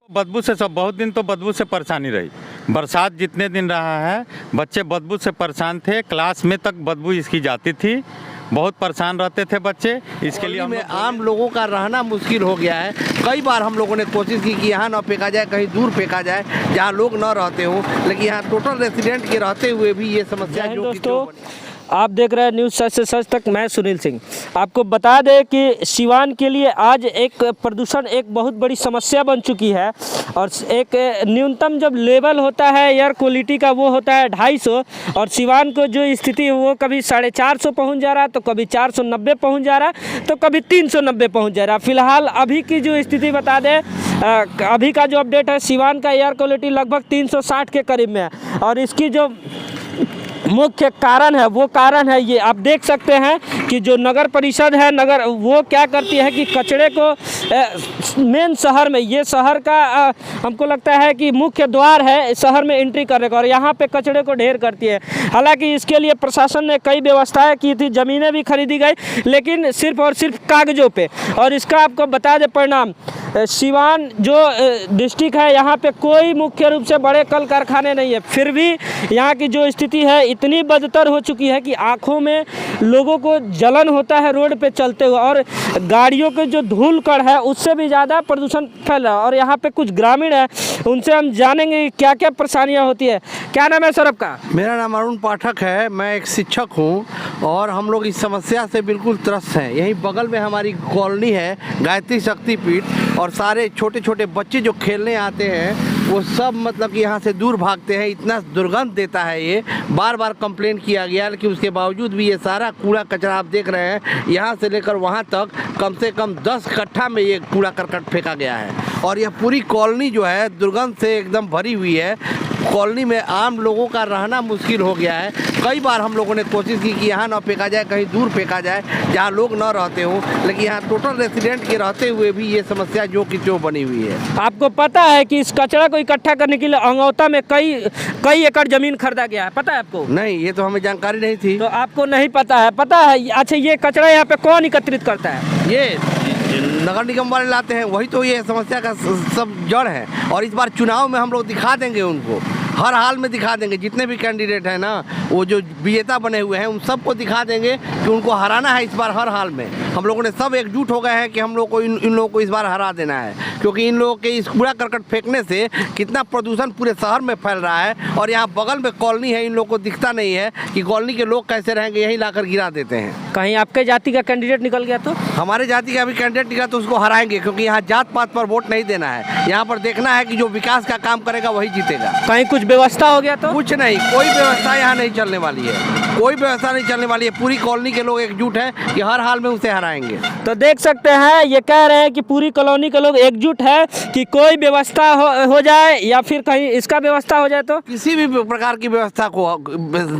बदबू से सब बहुत दिन तो बदबू से परेशानी रही। बरसात जितने दिन रहा है बच्चे बदबू से परेशान थे, क्लास में तक बदबू इसकी जाती थी, बहुत परेशान रहते थे बच्चे। इसके लिए में आम लोगों का रहना मुश्किल हो गया है। कई बार हम लोगों ने कोशिश की कि यहाँ ना फेंका जाए, कहीं दूर फेंका जाए जहाँ लोग न रहते हों, लेकिन यहाँ टोटल रेसिडेंट के रहते हुए भी ये समस्या जो दोस्तों, आप देख रहे हैं न्यूज़ सच से सच तक। मैं सुनील सिंह आपको बता दें कि सिवान के लिए आज एक प्रदूषण एक बहुत बड़ी समस्या बन चुकी है। और एक न्यूनतम जब लेवल होता है एयर क्वालिटी का वो होता है 250, और सिवान को जो स्थिति है वो कभी 450 पहुँच जा रहा है, तो कभी 490 पहुँच जा रहा है, तो कभी 390 पहुँच जा रहा है। फिलहाल अभी की जो स्थिति बता दें, अभी का जो अपडेट है, सिवान का एयर क्वालिटी लगभग 360 के करीब में है। और इसकी जो मुख्य कारण है वो कारण है ये आप देख सकते हैं कि जो नगर परिषद है नगर वो क्या करती है कि कचरे को मेन शहर में, ये शहर का हमको लगता है कि मुख्य द्वार है शहर में एंट्री करने का, और यहाँ पे कचरे को ढेर करती है। हालांकि इसके लिए प्रशासन ने कई व्यवस्थाएं की थी, ज़मीनें भी खरीदी गई, लेकिन सिर्फ और सिर्फ कागज़ों पे। और इसका आपको बता दें परिणाम, सिवान जो डिस्ट्रिक्ट है यहाँ पे कोई मुख्य रूप से बड़े कल कारखाने नहीं है, फिर भी यहाँ की जो स्थिति है इतनी बदतर हो चुकी है कि आँखों में लोगों को जलन होता है रोड पे चलते हुए, और गाड़ियों के जो धूल कण है उससे भी ज़्यादा प्रदूषण फैल रहा है। और यहाँ पे कुछ ग्रामीण है, उनसे हम जानेंगे क्या क्या परेशानियाँ होती है। क्या नाम है सर आपका? मेरा नाम अरुण पाठक है, मैं एक शिक्षक हूँ और हम लोग इस समस्या से बिल्कुल त्रस्त हैं। यहीं बगल में हमारी कॉलोनी है गायत्री शक्तिपीठ, और सारे छोटे छोटे बच्चे जो खेलने आते हैं वो सब मतलब कि यहाँ से दूर भागते हैं। इतना दुर्गंध देता है ये, बार बार कंप्लेंट किया गया, लेकिन उसके बावजूद भी ये सारा कूड़ा कचरा आप देख रहे हैं, यहाँ से लेकर वहाँ तक कम से कम 10 कट्ठा में ये कूड़ा करकट फेंका गया है। और यह पूरी कॉलोनी जो है दुर्गंध से एकदम भरी हुई है। कॉलोनी में आम लोगों का रहना मुश्किल हो गया है। कई बार हम लोगों ने कोशिश की कि यहाँ ना फेंका जाए, कहीं दूर फेंका जाए जहाँ लोग न रहते हों, लेकिन यहाँ टोटल रेसिडेंट के रहते हुए भी ये समस्या जो कि जो बनी हुई है। आपको पता है कि इस कचरा को इकट्ठा करने के लिए अंगौता में कई एकड़ जमीन खरीदा गया है, पता है आपको? नहीं, ये तो हमें जानकारी नहीं थी। तो आपको नहीं पता है? पता है। अच्छा, ये कचरा यहाँ पे कौन एकत्रित करता है? ये नगर निगम वाले लाते हैं, वही तो ये समस्या का सब जड़ है। और इस बार चुनाव में हम लोग दिखा देंगे उनको, हर हाल में दिखा देंगे। जितने भी कैंडिडेट हैं ना, वो जो विजेता बने हुए हैं, उन सबको दिखा देंगे कि उनको हराना है इस बार हर हाल में। हम लोगों ने सब एकजुट हो गए हैं कि हम लोग को इन लोगों को इस बार हरा देना है, क्योंकि इन लोगों के इस कूड़ा करकट फेंकने से कितना प्रदूषण पूरे शहर में फैल रहा है। और यहाँ बगल में कॉलोनी है, इन लोगों को दिखता नहीं है कि कॉलोनी के लोग कैसे रहेंगे, यहीं लाकर गिरा देते हैं। कहीं आपके जाति का कैंडिडेट निकल गया तो? हमारे जाति का अभी कैंडिडेट निकला तो उसको हराएंगे, क्योंकि यहाँ जात पात पर वोट नहीं देना है। यहाँ पर देखना है कि जो विकास का काम करेगा वही जीतेगा। कहीं कुछ व्यवस्था हो गया तो? कुछ नहीं, कोई व्यवस्था यहाँ नहीं चलने वाली है, कोई व्यवस्था नहीं चलने वाली है। पूरी कॉलोनी के लोग एकजुट हैं कि हर हाल में उसे हराएंगे। तो देख सकते हैं, ये कह रहे हैं कि पूरी कॉलोनी के लोग एकजुट है कि कोई व्यवस्था हो जाए, या फिर कहीं इसका व्यवस्था हो जाए तो किसी भी प्रकार की व्यवस्था को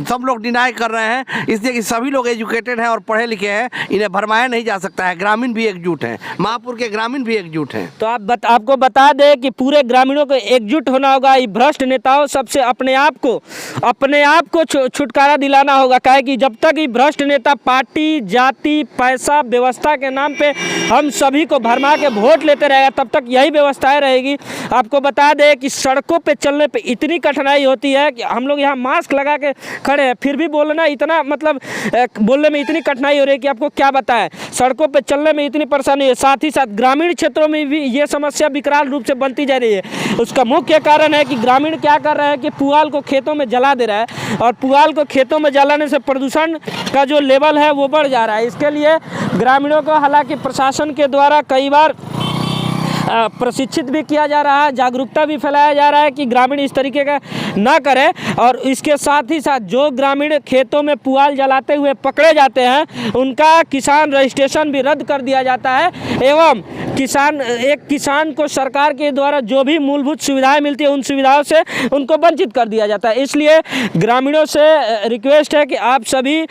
सब लोग डिनाई कर रहे हैं, इसलिए कि सभी लोग एजुकेटेड हैं और पढ़े लिखे हैं, इन्हें भरमाया नहीं जा सकता है। ग्रामीण भी एकजुट हैं, महापुर के ग्रामीण भी एकजुट हैं। तो आपको बता दें कि पूरे ग्रामीणों को एकजुट होना होगा। ये भ्रष्ट नेताओं सबसे अपने आप को छुटकारा दिलाना होगा। काहे कि जब तक ये भ्रष्ट नेता पार्टी, जाति, पैसा, व्यवस्था के नाम पे हम सभी को भरमा के वोट लेते रहेगा, तब तक यही व्यवस्थाएं रहेगी। आपको बता दें कि सड़कों पे चलने पे इतनी कठिनाई होती है कि हम लोग यहाँ मास्क लगा के खड़े हैं, फिर भी बोलना इतना मतलब बोलने में इतनी कठिनाई हो रही है कि आपको क्या बताएं। सड़कों पे चलने में इतनी परेशानी है, साथ ही साथ ग्रामीण क्षेत्रों में भी ये समस्या विकराल रूप से बनती जा रही है। उसका मुख्य कारण है कि ग्रामीण क्या कर रहे हैं कि पुआल को खेतों में जला दे रहा है, और पुआल को खेतों में जलाने से प्रदूषण का जो लेवल है वो बढ़ जा रहा है। इसके लिए ग्रामीणों को हालांकि प्रशासन के द्वारा कई बार प्रशिक्षित भी किया जा रहा है, जागरूकता भी फैलाया जा रहा है कि ग्रामीण इस तरीके का ना करें। और इसके साथ ही साथ जो ग्रामीण खेतों में पुआल जलाते हुए पकड़े जाते हैं, उनका किसान रजिस्ट्रेशन भी रद्द कर दिया जाता है, एवं किसान को सरकार के द्वारा जो भी मूलभूत सुविधाएं मिलती है उन सुविधाओं से उनको वंचित कर दिया जाता है। इसलिए ग्रामीणों से रिक्वेस्ट है कि आप सभी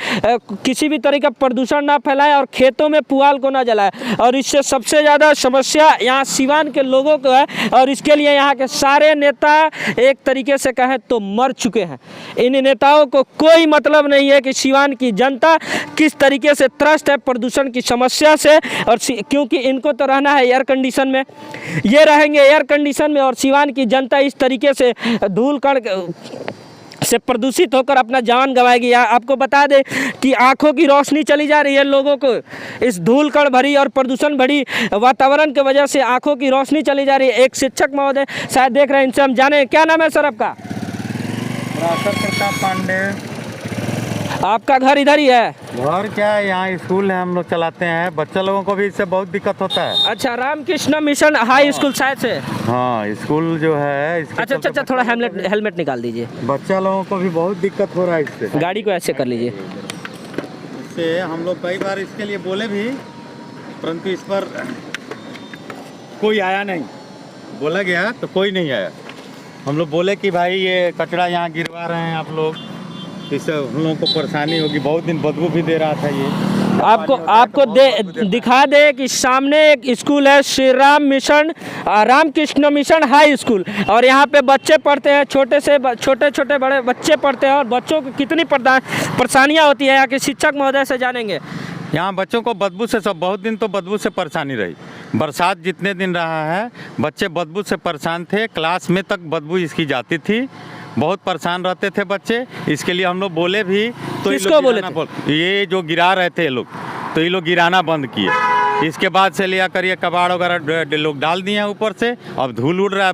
किसी भी तरह का प्रदूषण ना फैलाएं और खेतों में पुआल को ना जलाएं। और इससे सबसे ज़्यादा समस्या यहाँ सिवान के लोगों को है, और इसके लिए यहाँ के सारे नेता एक तरीके से कहें तो मर चुके हैं। इन नेताओं को कोई मतलब नहीं है कि सिवान की जनता किस तरीके से त्रस्त है प्रदूषण की समस्या से, और क्योंकि इनको तो रहना है एयर कंडीशन में, ये रहेंगे एयर कंडीशन में, और सिवान की जनता इस तरीके से धूल कण से प्रदूषित होकर अपना जान गंवाएगी। आपको बता दें कि आंखों की रोशनी चली जा रही है लोगों को, इस धूल कण भरी और प्रदूषण भरी वातावरण की वजह से आंखों की रोशनी चली जा रही है। एक शिक्षक महोदय शायद देख रहे हैं, इनसे हम जाने क्या नाम है सर आपका? प्रताप पांडे। आपका घर इधर ही है? घर क्या है, यहाँ स्कूल है, हम लोग चलाते हैं, बच्चे लोगों को भी इससे बहुत दिक्कत होता है। अच्छा, रामकृष्ण मिशन हाई स्कूल शायद से? हाँ, स्कूल जो है इसके अच्छा, थोड़ा हेलमेट निकाल दीजिए। बच्चा लोगों को भी बहुत दिक्कत हो रहा है इससे। गाड़ी को ऐसे कर लीजिए। इससे हम लोग कई बार इसके लिए बोले भी, परंतु इस पर कोई आया नहीं। बोला गया तो कोई नहीं आया। हम लोग बोले कि भाई ये कचरा यहाँ गिरवा रहे हैं आप लोग, इससे हम लोगों को परेशानी होगी। बहुत दिन बदबू भी दे रहा था ये। आपको दिखा दे कि सामने एक स्कूल है, Shri Ramakrishna mission high school, और यहाँ पे बच्चे पढ़ते हैं, छोटे बड़े बच्चे पढ़ते हैं, और बच्चों को कितनी परेशानियाँ होती है यहाँ के शिक्षक महोदय से जानेंगे। यहाँ बच्चों को बदबू से बहुत दिन तो बदबू से परेशानी रही। बरसात जितने दिन रहा है, बच्चे बदबू से परेशान थे, क्लास में तक बदबू इसकी जाती थी, बहुत परेशान रहते थे बच्चे। इसके लिए हम लोग बोले भी तो किसको बोले थे? ये जो गिरा रहे थे लोग, तो ये लोग गिराना बंद किए। इसके बाद से लिया कर ये कबाड़ वगैरह लोग डाल दिए हैं ऊपर से। अब धूल उड़ रहा है,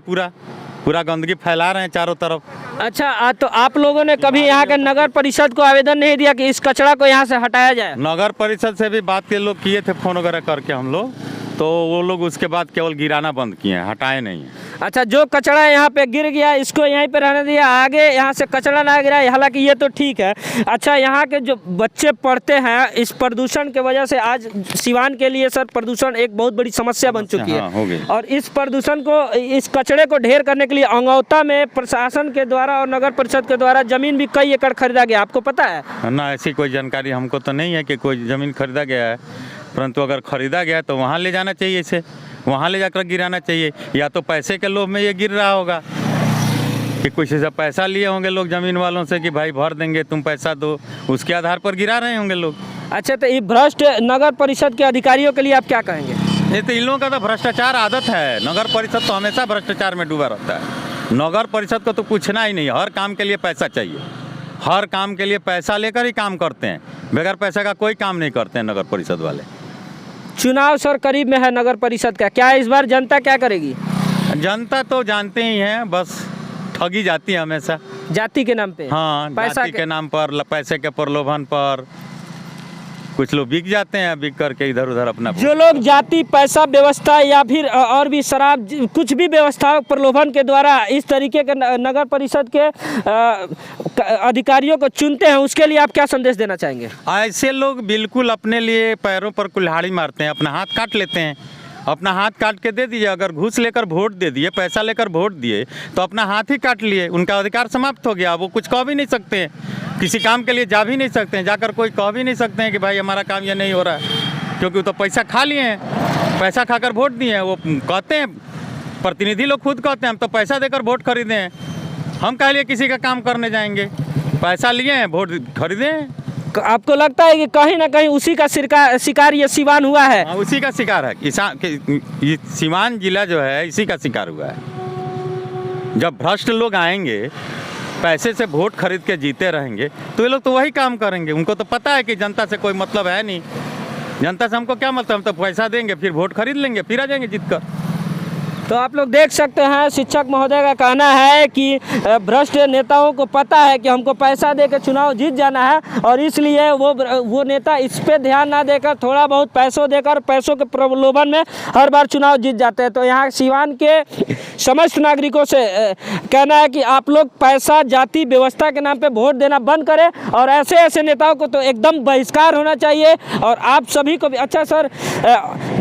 पूरा गंदगी फैला रहे हैं चारों तरफ। अच्छा, तो आप लोगों ने कभी यहाँ के नगर परिषद को आवेदन नहीं दिया कि इस कचरा को यहाँ से हटाया जाए? नगर परिषद से भी बात के लोग किए थे, फोन वगैरह करके हम लोग, तो वो लोग उसके बाद केवल गिराना बंद किए हैं, हटाए नहीं। अच्छा, जो कचरा यहाँ पे गिर गया इसको यहीं पे रहने दिया, आगे यहाँ से कचरा ना गिरा, हालांकि ये तो ठीक है। अच्छा, यहाँ के जो बच्चे पढ़ते हैं, इस प्रदूषण के वजह से आज सिवान के लिए सर प्रदूषण एक बहुत बड़ी समस्या बन चुकी है। और इस प्रदूषण को, इस कचरे को ढेर करने के लिए अंगौता में प्रशासन के द्वारा और नगर परिषद के द्वारा जमीन भी कई एकड़ खरीदा गया, आपको पता है? ना, ऐसी कोई जानकारी हमको तो नहीं है कि कोई ज़मीन खरीदा गया है, परंतु अगर ख़रीदा गया तो वहाँ ले जाना चाहिए, इसे वहाँ ले जाकर गिराना चाहिए। या तो पैसे के लोभ में ये गिर रहा होगा कि कुछ से पैसा लिए होंगे लोग ज़मीन वालों से कि भाई भर देंगे, तुम पैसा दो, उसके आधार पर गिरा रहे होंगे लोग। अच्छा, तो ये भ्रष्ट नगर परिषद के अधिकारियों के लिए आप क्या कहेंगे? ये तो इन लोगों का तो भ्रष्टाचार आदत है। नगर परिषद तो हमेशा भ्रष्टाचार में डूबा रहता है। नगर परिषद को तो पूछना ही नहीं, हर काम के लिए पैसा चाहिए, हर काम के लिए पैसा लेकर ही काम करते हैं, बगैर पैसे का कोई काम नहीं करते हैं नगर परिषद वाले। चुनाव सर करीब में है नगर परिषद का, क्या इस बार जनता क्या करेगी? जनता तो जानते ही हैं, बस ठगी जाती है हमेशा, जाति के नाम पे। हाँ, पैसा के नाम पर, पैसे के प्रलोभन पर कुछ लोग बिक जाते हैं, बिक करके इधर उधर अपना। जो लोग जाति, पैसा, व्यवस्था या फिर और भी शराब, कुछ भी व्यवस्था प्रलोभन के द्वारा इस तरीके के नगर परिषद के अधिकारियों को चुनते हैं, उसके लिए आप क्या संदेश देना चाहेंगे? ऐसे लोग बिल्कुल अपने लिए पैरों पर कुल्हाड़ी मारते हैं, अपना हाथ काट लेते हैं। अपना हाथ काट के दे दीजिए। अगर घूस लेकर वोट दे दिए, पैसा लेकर वोट दिए, तो अपना हाथ ही काट लिए, उनका अधिकार समाप्त हो गया। वो कुछ कह भी नहीं सकते हैं, किसी काम के लिए जा भी नहीं सकते हैं, जाकर कोई कह भी नहीं सकते हैं कि भाई हमारा काम ये नहीं हो रहा है, क्योंकि वो तो पैसा खा लिए हैं, पैसा खाकर वोट दिए हैं। वो कहते हैं, प्रतिनिधि लोग खुद कहते हैं हम तो पैसा देकर वोट खरीदे हैं, हम कह लिए किसी का काम करने जाएंगे, पैसा लिए हैं, वोट खरीदे हैं। आपको लगता है कि कहीं ना कहीं उसी का शिकार ये सिवान हुआ है? हाँ, उसी का शिकार है। ये सिवान जिला जो है इसी का शिकार हुआ है। जब भ्रष्ट लोग आएंगे, पैसे से वोट खरीद के जीते रहेंगे, तो ये लोग तो वही काम करेंगे। उनको तो पता है कि जनता से कोई मतलब है नहीं, जनता से हमको क्या मतलब, हम तो पैसा देंगे, फिर वोट खरीद लेंगे, फिर आ जाएंगे जीत कर। तो आप लोग देख सकते हैं, शिक्षक महोदय का कहना है कि भ्रष्ट नेताओं को पता है कि हमको पैसा देकर चुनाव जीत जाना है, और इसलिए वो नेता इस पे ध्यान ना देकर थोड़ा बहुत पैसों देकर, पैसों के प्रलोभन में हर बार चुनाव जीत जाते हैं। तो यहाँ सिवान के समस्त नागरिकों से कहना है कि आप लोग पैसा, जाति, व्यवस्था के नाम पे वोट देना बंद करें, और ऐसे ऐसे नेताओं को तो एकदम बहिष्कार होना चाहिए। और आप सभी को भी, अच्छा सर,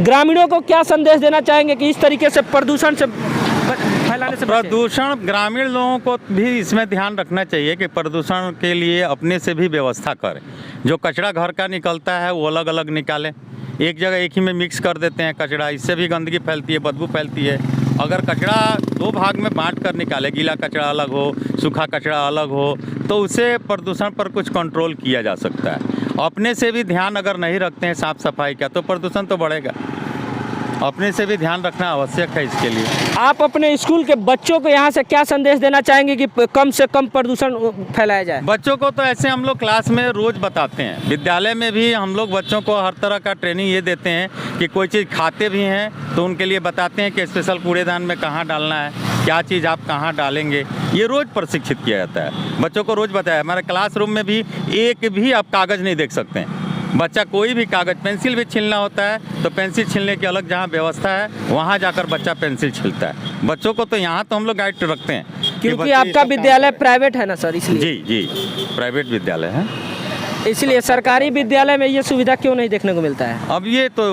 ग्रामीणों को क्या संदेश देना चाहेंगे कि इस तरीके से प्रदूषण से फैलाने से? प्रदूषण, ग्रामीण लोगों को भी इसमें ध्यान रखना चाहिए कि प्रदूषण के लिए अपने से भी व्यवस्था करें। जो कचरा घर का निकलता है वो अलग अलग निकालें, एक जगह एक ही में मिक्स कर देते हैं कचरा, इससे भी गंदगी फैलती है, बदबू फैलती है। अगर कचरा दो भाग में बांट कर निकाले, गीला कचरा अलग हो, सूखा कचरा अलग हो, तो उससे प्रदूषण पर कुछ कंट्रोल किया जा सकता है। अपने से भी ध्यान अगर नहीं रखते हैं साफ़ सफाई का, तो प्रदूषण तो बढ़ेगा। अपने से भी ध्यान रखना आवश्यक है इसके लिए। आप अपने स्कूल के बच्चों को यहाँ से क्या संदेश देना चाहेंगे कि कम से कम प्रदूषण फैलाया जाए? बच्चों को तो ऐसे हम लोग क्लास में रोज़ बताते हैं, विद्यालय में भी हम लोग बच्चों को हर तरह का ट्रेनिंग ये देते हैं कि कोई चीज़ खाते भी हैं तो उनके लिए बताते हैं कि स्पेशल कूड़ेदान में कहाँ डालना है, क्या चीज़ आप कहाँ डालेंगे, ये रोज़ प्रशिक्षित किया जाता है। बच्चों को रोज़ बताया। हमारे क्लासरूम में भी एक भी आप कागज़ नहीं देख सकते हैं। बच्चा कोई भी कागज़, पेंसिल भी छीलना होता है तो पेंसिल छीलने की अलग जहाँ व्यवस्था है वहाँ जाकर बच्चा पेंसिल छीलता है। बच्चों को तो यहाँ तो हम लोग गाइड रखते हैं कि क्योंकि बच्चे आपका सब विद्यालय प्राइवेट है ना सर, इसलिए। जी प्राइवेट विद्यालय है। इसलिए सरकारी विद्यालय में ये सुविधा क्यों नहीं देखने को मिलता है? अब ये तो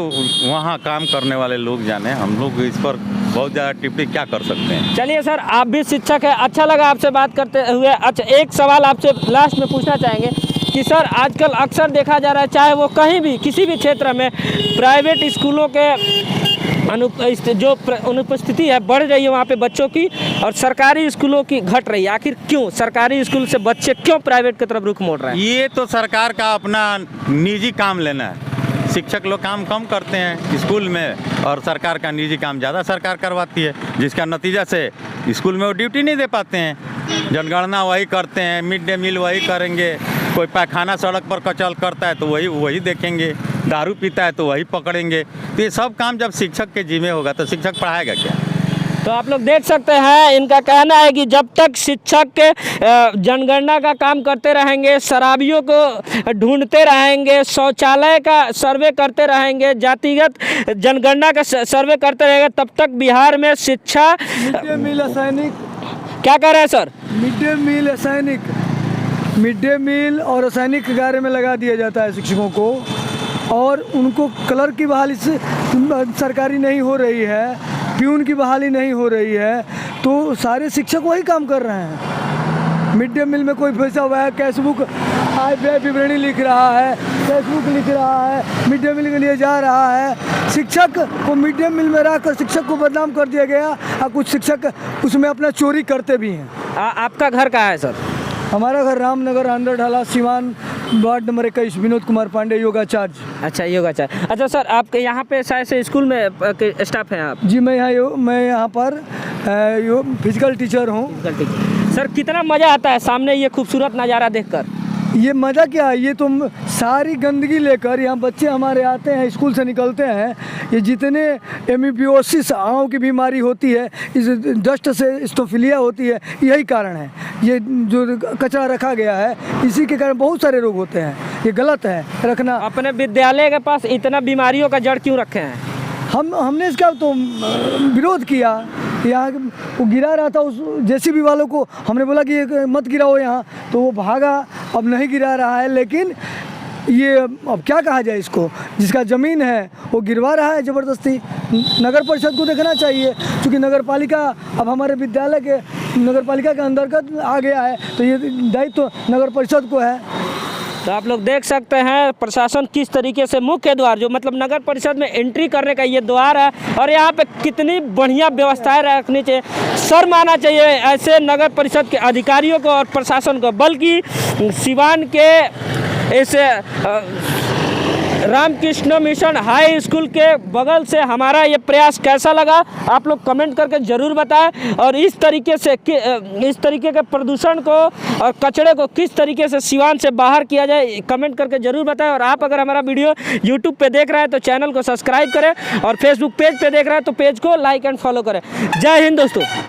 वहाँ काम करने वाले लोग जाने, हम लोग इस पर बहुत ज़्यादा टिप्पणी क्या कर सकते हैं। चलिए सर, आप भी शिक्षक हैं, अच्छा लगा आपसे बात करते हुए। अच्छा, एक सवाल आपसे लास्ट में पूछना चाहेंगे कि सर आजकल अक्सर देखा जा रहा है, चाहे वो कहीं भी किसी भी क्षेत्र में प्राइवेट स्कूलों के जो अनुपस्थिति है बढ़ रही है वहाँ पे बच्चों की, और सरकारी स्कूलों की घट रही है। आखिर क्यों सरकारी स्कूल से बच्चे क्यों प्राइवेट की तरफ रुख मोड़ रहे हैं? ये तो सरकार का अपना निजी काम लेना है। शिक्षक लोग काम कम करते हैं स्कूल में और सरकार का निजी काम ज़्यादा सरकार करवाती है, जिसका नतीजा से स्कूल में वो ड्यूटी नहीं दे पाते हैं। जनगणना वही करते हैं, मिड डे मील वही करेंगे, कोई पैखाना सड़क पर कचल करता है तो वही देखेंगे, दारू पीता है तो वही पकड़ेंगे। तो ये सब काम जब शिक्षक के जिम्मे होगा तो शिक्षक पढ़ाएगा क्या? तो आप लोग देख सकते हैं, इनका कहना है कि जब तक शिक्षक के जनगणना का काम करते रहेंगे, शराबियों को ढूंढते रहेंगे, शौचालय का सर्वे करते रहेंगे, जातिगत जनगणना का सर्वे करते रहेंगे, तब तक बिहार में शिक्षा मिड डे मील रासायनिक, क्या कह रहे हैं सर? मिड डे मील रासायनिक, मिड डे मील और रासायनिक के कार्य में लगा दिया जाता है शिक्षकों को, और उनको क्लर्क की बहाली से सरकारी नहीं हो रही है, प्यून की बहाली नहीं हो रही है, तो सारे शिक्षक वही काम कर रहे हैं। मिड डे मील में कोई फंसा हुआ है, कैशबुक आय व्यय विवरणी लिख रहा है, फेसबुक लिख रहा है, मिड डे मील के लिए जा रहा है। शिक्षक को मिड डे मील में रखकर शिक्षक को बदनाम कर दिया गया, और कुछ शिक्षक उसमें अपना चोरी करते भी हैं। आपका घर कहाँ है सर? हमारा घर रामनगर आंध्र ढाला सिवान वार्ड नंबर 21, विनोद कुमार पांडे, योगाचार्य। अच्छा, योगाचार्य। अच्छा सर, आपके यहाँ पे शायद से स्कूल में स्टाफ हैं आप? जी, मैं यहाँ पर फिजिकल टीचर हूँ। सर, कितना मज़ा आता है सामने ये खूबसूरत नज़ारा देखकर? ये मज़ा क्या है, ये तुम सारी गंदगी लेकर यहाँ बच्चे हमारे आते हैं, स्कूल से निकलते हैं, ये जितने एमीबियोसिस आँव की बीमारी होती है, इस डस्ट से स्टोफिलिया होती है, यही कारण है। ये जो कचरा रखा गया है, इसी के कारण बहुत सारे रोग होते हैं। ये गलत है रखना। अपने विद्यालय के पास इतना बीमारियों का जड़ क्यों रखे हैं? हमने इसका तो विरोध किया। यहाँ वो गिरा रहा था, उस जेसीबी वालों को हमने बोला कि ये मत गिराओ यहाँ, तो वो भागा, अब नहीं गिरा रहा है। लेकिन ये अब क्या कहा जाए इसको, जिसका ज़मीन है वो गिरवा रहा है ज़बरदस्ती। नगर परिषद को देखना चाहिए, क्योंकि नगर पालिका अब हमारे विद्यालय के नगर पालिका के अंतर्गत आ गया है, तो ये दायित्व तो नगर परिषद को है। तो आप लोग देख सकते हैं प्रशासन किस तरीके से मुख्य द्वार, जो मतलब नगर परिषद में एंट्री करने का ये द्वार है, और यहाँ पे कितनी बढ़िया व्यवस्थाएं रखनी चाहिए। शर्म आना चाहिए ऐसे नगर परिषद के अधिकारियों को और प्रशासन को। बल्कि सिवान के इस रामकृष्ण मिशन हाई स्कूल के बगल से हमारा ये प्रयास कैसा लगा आप लोग कमेंट करके ज़रूर बताएं, और इस तरीके के प्रदूषण को और कचरे को किस तरीके से सिवान से बाहर किया जाए कमेंट करके ज़रूर बताएं। और आप अगर हमारा वीडियो यूट्यूब पे देख रहे हैं तो चैनल को सब्सक्राइब करें, और फेसबुक पेज पे देख रहे हैं तो पेज को लाइक एंड फॉलो करें। जय हिंद दोस्तों।